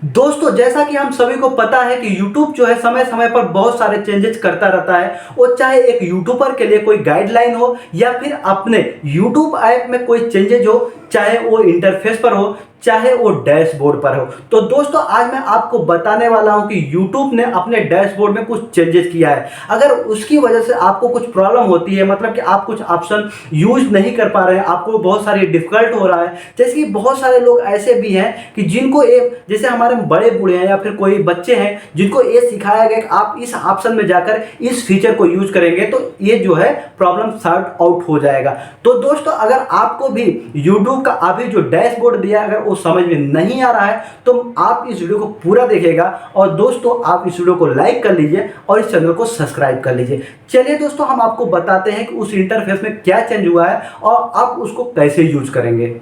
दोस्तों जैसा कि हम सभी को पता है कि YouTube जो है समय समय पर बहुत सारे चेंजेस करता रहता है। वो चाहे एक यूट्यूबर के लिए कोई गाइडलाइन हो या फिर अपने YouTube ऐप में कोई चेंजेज हो, चाहे वो इंटरफेस पर हो, चाहे वो डैशबोर्ड पर हो। तो दोस्तों आज मैं आपको बताने वाला हूं कि YouTube ने अपने डैशबोर्ड में कुछ चेंजेस किया है। अगर उसकी वजह से आपको कुछ प्रॉब्लम होती है, मतलब कि आप कुछ ऑप्शन यूज नहीं कर पा रहे हैं, आपको बहुत सारी डिफिकल्ट हो रहा है, जैसे कि बहुत सारे लोग ऐसे भी हैं कि जिनको एक जैसे हमारे बड़े बूढ़े हैं या फिर कोई बच्चे हैं जिनको ये सिखाया गया कि आप इस ऑप्शन में जाकर इस फीचर को यूज करेंगे तो ये जो है प्रॉब्लम सॉर्ट आउट हो जाएगा। तो दोस्तों अगर आपको भी YouTube का अभी जो डैशबोर्ड दिया है अगर वो समझ में नहीं आ रहा है तो आप इस वीडियो को पूरा देखिएगा। और दोस्तों आप इस वीडियो को लाइक कर लीजिए और इस चैनल को सब्सक्राइब कर लीजिए। चलिए दोस्तों हम आपको बताते हैं कि उस इंटरफेस में क्या चेंज हुआ है और आप उसको कैसे यूज करेंगे।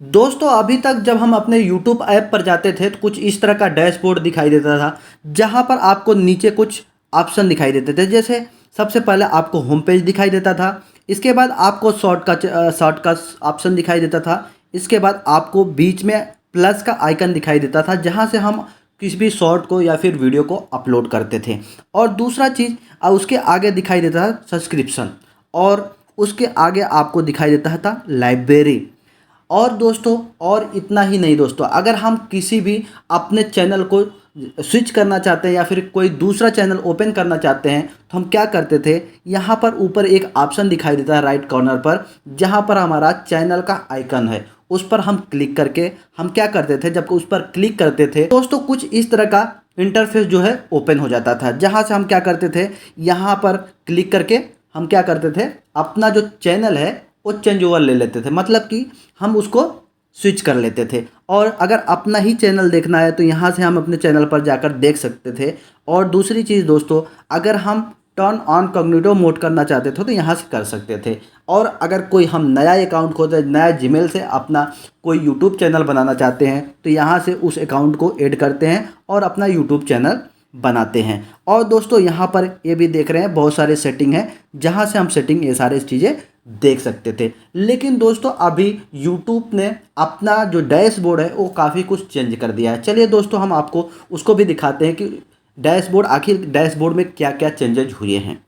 दोस्तों अभी तक जब हम अपने YouTube ऐप पर जाते थे तो कुछ इस तरह का डैशबोर्ड दिखाई देता था, जहां पर आपको नीचे कुछ ऑप्शन दिखाई देते थे। जैसे सबसे पहले आपको होम पेज दिखाई देता था, इसके बाद आपको शॉर्ट का ऑप्शन दिखाई देता था, इसके बाद आपको बीच में प्लस का आइकन दिखाई देता था जहां से हम किसी भी शॉर्ट को या फिर वीडियो को अपलोड करते थे। और दूसरा चीज़ उसके आगे दिखाई देता था सब्सक्रिप्शन, और उसके आगे आपको दिखाई देता था लाइब्रेरी। और दोस्तों और इतना ही नहीं दोस्तों, अगर हम किसी भी अपने चैनल को स्विच करना चाहते हैं या फिर कोई दूसरा चैनल ओपन करना चाहते हैं तो हम क्या करते थे, यहाँ पर ऊपर एक ऑप्शन दिखाई देता है राइट कॉर्नर पर, जहाँ पर हमारा चैनल का आइकन है, उस पर हम क्लिक करके हम क्या करते थे, जब उस पर क्लिक करते थे दोस्तों कुछ इस तरह का इंटरफेस जो है ओपन हो जाता था, जहाँ से हम क्या करते थे, यहाँ पर क्लिक करके हम क्या करते थे, अपना जो चैनल है वो चेंज ओवर ले लेते थे, मतलब कि हम उसको स्विच कर लेते थे। और अगर अपना ही चैनल देखना है तो यहाँ से हम अपने चैनल पर जाकर देख सकते थे। और दूसरी चीज़ दोस्तों, अगर हम टर्न ऑन कॉग्निटो मोड करना चाहते थे तो यहाँ से कर सकते थे। और अगर कोई हम नया अकाउंट खोलते, नया जीमेल से अपना कोई यूट्यूब चैनल बनाना चाहते हैं तो यहाँ से उस अकाउंट को ऐड करते हैं और अपना यूट्यूब चैनल बनाते हैं। और दोस्तों यहाँ पर ये भी देख रहे हैं बहुत सारे सेटिंग हैं जहाँ से हम सेटिंग ये सारे चीज़ें देख सकते थे। लेकिन दोस्तों अभी YouTube ने अपना जो डैशबोर्ड है वो काफ़ी कुछ चेंज कर दिया है। चलिए दोस्तों हम आपको उसको भी दिखाते हैं कि डैशबोर्ड आखिर डैशबोर्ड में क्या क्या चेंजेज हुए हैं।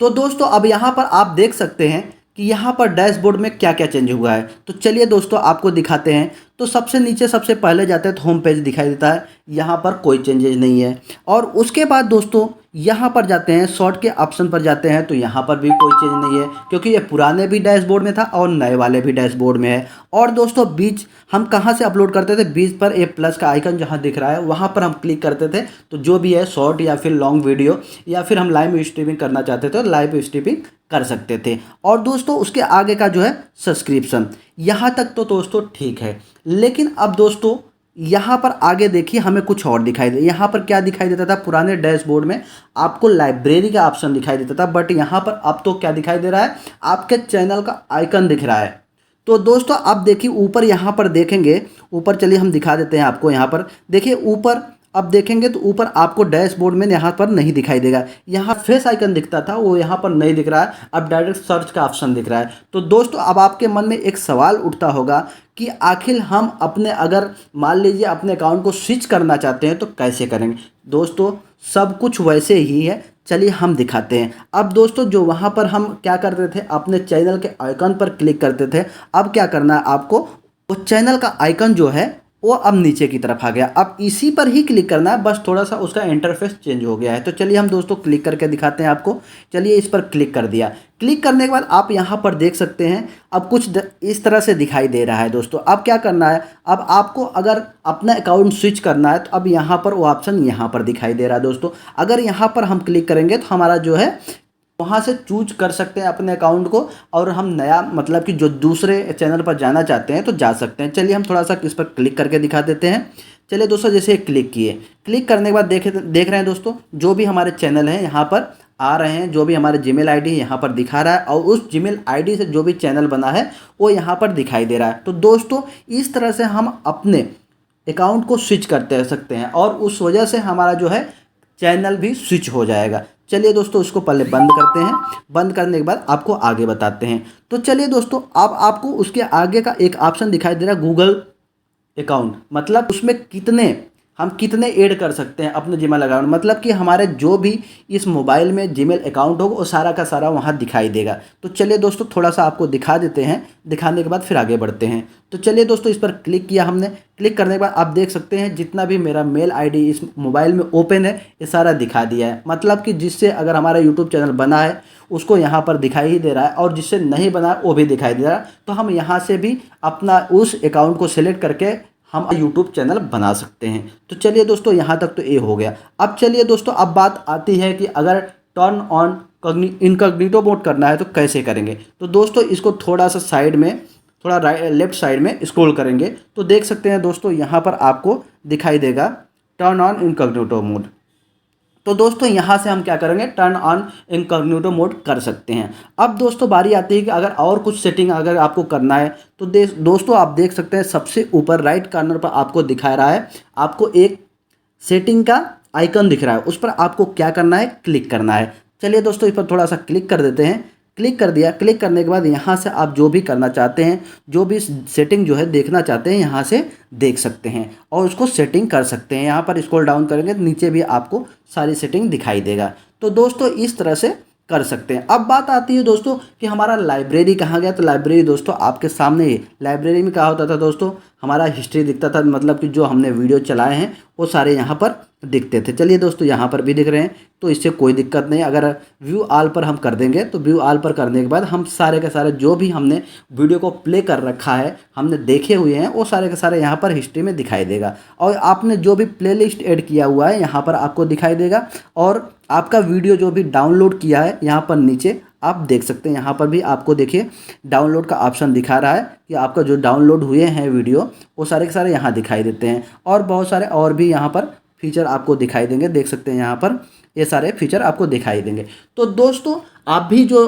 तो दोस्तों अब यहाँ पर आप देख सकते हैं कि यहाँ पर डैशबोर्ड में क्या क्या चेंज हुआ है। तो चलिए दोस्तों आपको दिखाते हैं। तो सबसे नीचे सबसे पहले जाते हैं तो होम पेज दिखाई देता है, यहाँ पर कोई चेंजेज नहीं है। और उसके बाद दोस्तों यहाँ पर जाते हैं, शॉर्ट के ऑप्शन पर जाते हैं तो यहाँ पर भी कोई चेंज नहीं है, क्योंकि ये पुराने भी डैशबोर्ड में था और नए वाले भी डैशबोर्ड में है। और दोस्तों बीच हम कहाँ से अपलोड करते थे, बीच पर ए प्लस का आइकन जहाँ दिख रहा है वहाँ पर हम क्लिक करते थे तो जो भी है शॉर्ट या फिर लॉन्ग वीडियो या फिर हम लाइव स्ट्रीमिंग करना चाहते थे तो लाइव स्ट्रीमिंग कर सकते थे। और दोस्तों उसके आगे का जो है सब्सक्रिप्शन, यहाँ तक तो दोस्तों ठीक है। लेकिन अब दोस्तों यहाँ पर आगे देखिए हमें कुछ और दिखाई दे। यहाँ पर क्या दिखाई देता था, पुराने डैशबोर्ड में आपको लाइब्रेरी का ऑप्शन दिखाई देता था, बट यहाँ पर अब तो क्या दिखाई दे रहा है, आपके चैनल का आइकन दिख रहा है। तो दोस्तों आप देखिए ऊपर, यहाँ पर देखेंगे ऊपर, चलिए हम दिखा देते हैं आपको। यहाँ पर देखिए ऊपर, अब देखेंगे तो ऊपर आपको डैशबोर्ड में यहाँ पर नहीं दिखाई देगा, यहाँ फेस आइकन दिखता था वो यहाँ पर नहीं दिख रहा है, अब डायरेक्ट सर्च का ऑप्शन दिख रहा है। तो दोस्तों अब आपके मन में एक सवाल उठता होगा कि आखिर हम अपने, अगर मान लीजिए अपने अकाउंट को स्विच करना चाहते हैं तो कैसे करेंगे। दोस्तों सब कुछ वैसे ही है, चलिए हम दिखाते हैं। अब दोस्तों जो वहाँ पर हम क्या करते थे, अपने चैनल के आइकन पर क्लिक करते थे, अब क्या करना है आपको, वो चैनल का आइकन जो है वो अब नीचे की तरफ आ गया, अब इसी पर ही क्लिक करना है, बस थोड़ा सा उसका इंटरफेस चेंज हो गया है। तो चलिए हम दोस्तों क्लिक करके दिखाते हैं आपको। चलिए इस पर क्लिक कर दिया, क्लिक करने के बाद आप यहाँ पर देख सकते हैं अब कुछ इस तरह से दिखाई दे रहा है। दोस्तों अब क्या करना है, अब आपको अगर अपना अकाउंट स्विच करना है तो अब यहाँ पर वो ऑप्शन यहाँ पर दिखाई दे रहा है। दोस्तों अगर यहाँ पर हम क्लिक करेंगे तो हमारा जो है वहाँ से चूज कर सकते हैं अपने अकाउंट को, और हम नया, मतलब कि जो दूसरे चैनल पर जाना चाहते हैं तो जा सकते हैं। चलिए हम थोड़ा सा इस पर क्लिक करके दिखा देते हैं। चलिए दोस्तों जैसे क्लिक किए, क्लिक करने के बाद देख रहे हैं दोस्तों जो भी हमारे चैनल हैं यहाँ पर आ रहे हैं, जो भी हमारे जीमेल आईडी है यहाँ पर दिखा रहा है, और उस जीमेल आईडी से जो भी चैनल बना है वो यहाँ पर दिखाई दे रहा है। तो दोस्तों इस तरह से हम अपने अकाउंट को स्विच करते रह सकते हैं और उस वजह से हमारा जो है चैनल भी स्विच हो जाएगा। चलिए दोस्तों उसको पहले बंद करते हैं, बंद करने के बाद आपको आगे बताते हैं। तो चलिए दोस्तों अब आपको उसके आगे का एक ऑप्शन दिखाई दे रहा है, गूगल अकाउंट, मतलब उसमें हम कितने ऐड कर सकते हैं अपने जीमेल अकाउंट, मतलब कि हमारे जो भी इस मोबाइल में जीमेल अकाउंट होगा वो सारा का सारा वहाँ दिखाई देगा। तो चलिए दोस्तों थोड़ा सा आपको दिखा देते हैं, दिखाने के बाद फिर आगे बढ़ते हैं। तो चलिए दोस्तों इस पर क्लिक किया हमने, क्लिक करने के बाद आप देख सकते हैं जितना भी मेरा मेल आईडी इस मोबाइल में ओपन है ये सारा दिखा दिया है। मतलब कि जिससे अगर हमारा यूट्यूब चैनल बना है उसको यहाँ पर दिखाई ही दे रहा है, और जिससे नहीं बना है वो भी दिखाई दे रहा है। तो हम यहाँ से भी अपना उस अकाउंट को सिलेक्ट करके हम यूट्यूब चैनल बना सकते हैं। तो चलिए दोस्तों यहाँ तक तो ये हो गया। अब चलिए दोस्तों अब बात आती है कि अगर टर्न ऑन इनकॉग्निटो मोड करना है तो कैसे करेंगे। तो दोस्तों इसको थोड़ा सा साइड में, थोड़ा लेफ्ट साइड में स्क्रॉल करेंगे तो देख सकते हैं दोस्तों यहाँ पर आपको दिखाई देगा टर्न ऑन इनकॉग्निटो मोड। तो दोस्तों यहाँ से हम क्या करेंगे, टर्न ऑन इनकॉग्निटो मोड कर सकते हैं। अब दोस्तों बारी आती है कि अगर और कुछ सेटिंग अगर आपको करना है तो दोस्तों आप देख सकते हैं सबसे ऊपर राइट कॉर्नर पर आपको दिखा रहा है, आपको एक सेटिंग का आइकन दिख रहा है, उस पर आपको क्या करना है, क्लिक करना है। चलिए दोस्तों इस पर थोड़ा सा क्लिक कर देते हैं। क्लिक कर दिया, क्लिक करने के बाद यहाँ से आप जो भी करना चाहते हैं, जो भी सेटिंग जो है देखना चाहते हैं यहाँ से देख सकते हैं और उसको सेटिंग कर सकते हैं। यहाँ पर स्क्रॉल डाउन करेंगे तो नीचे भी आपको सारी सेटिंग दिखाई देगा। तो दोस्तों इस तरह से कर सकते हैं। अब बात आती है दोस्तों कि हमारा लाइब्रेरी कहाँ गया। तो लाइब्रेरी दोस्तों आपके सामने ही, लाइब्रेरी में क्या होता था दोस्तों, हमारा हिस्ट्री दिखता था, मतलब कि जो हमने वीडियो चलाए हैं वो सारे यहाँ पर दिखते थे। चलिए दोस्तों यहाँ पर भी दिख रहे हैं तो इससे कोई दिक्कत नहीं। अगर व्यू ऑल पर हम कर देंगे तो व्यू ऑल पर करने के बाद हम सारे के सारे जो भी हमने वीडियो को प्ले कर रखा है, हमने देखे हुए हैं, वो सारे के सारे यहाँ पर हिस्ट्री में दिखाई देगा। और आपने जो भी प्लेलिस्ट ऐड किया हुआ है यहाँ पर आपको दिखाई देगा, और आपका वीडियो जो भी डाउनलोड किया है यहाँ पर नीचे आप देख सकते हैं। यहाँ पर भी आपको देखिए डाउनलोड का ऑप्शन दिखा रहा है कि आपका जो डाउनलोड हुए हैं वीडियो वो सारे के सारे यहाँ दिखाई देते हैं, और बहुत सारे और भी यहाँ पर फीचर आपको दिखाई देंगे। देख सकते हैं यहाँ पर ये सारे फीचर आपको दिखाई देंगे। तो दोस्तों आप भी जो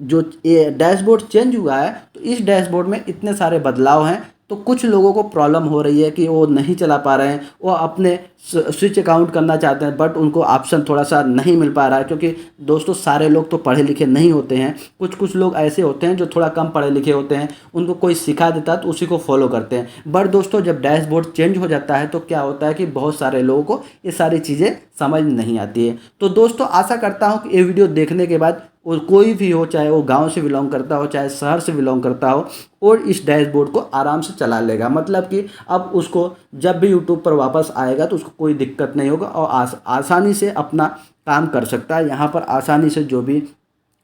ये डैशबोर्ड चेंज हुआ है तो इस डैशबोर्ड में इतने सारे बदलाव हैं। तो कुछ लोगों को प्रॉब्लम हो रही है कि वो नहीं चला पा रहे हैं, वो अपने स्विच अकाउंट करना चाहते हैं बट उनको ऑप्शन थोड़ा सा नहीं मिल पा रहा है, क्योंकि दोस्तों सारे लोग तो पढ़े लिखे नहीं होते हैं। कुछ लोग ऐसे होते हैं जो थोड़ा कम पढ़े लिखे होते हैं, उनको कोई सिखा देता है तो उसी को फॉलो करते हैं। बट दोस्तों जब डैशबोर्ड चेंज हो जाता है तो क्या होता है कि बहुत सारे लोगों को ये सारी चीज़ें समझ नहीं आती है। तो दोस्तों आशा करता हूँ कि ये वीडियो देखने के बाद और कोई भी हो, चाहे वो गांव से बिलोंग करता हो चाहे शहर से बिलोंग करता हो, और इस डैशबोर्ड को आराम से चला लेगा। मतलब कि अब उसको जब भी यूट्यूब पर वापस आएगा तो उसको कोई दिक्कत नहीं होगा और आसानी से अपना काम कर सकता है। यहाँ पर आसानी से जो भी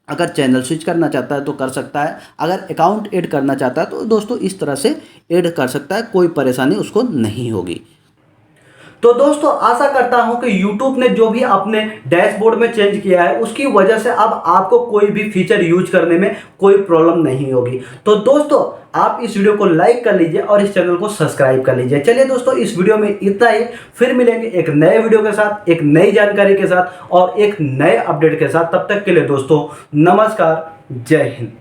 अगर चैनल स्विच करना चाहता है तो कर सकता है, अगर अकाउंट ऐड करना चाहता है तो दोस्तों इस तरह से ऐड कर सकता है, कोई परेशानी उसको नहीं होगी। तो दोस्तों आशा करता हूं कि YouTube ने जो भी अपने डैशबोर्ड में चेंज किया है उसकी वजह से अब आपको कोई भी फीचर यूज करने में कोई प्रॉब्लम नहीं होगी। तो दोस्तों आप इस वीडियो को लाइक कर लीजिए और इस चैनल को सब्सक्राइब कर लीजिए। चलिए दोस्तों इस वीडियो में इतना ही, फिर मिलेंगे एक नए वीडियो के साथ, एक नई जानकारी के साथ और एक नए अपडेट के साथ। तब तक के लिए दोस्तों नमस्कार, जय हिंद।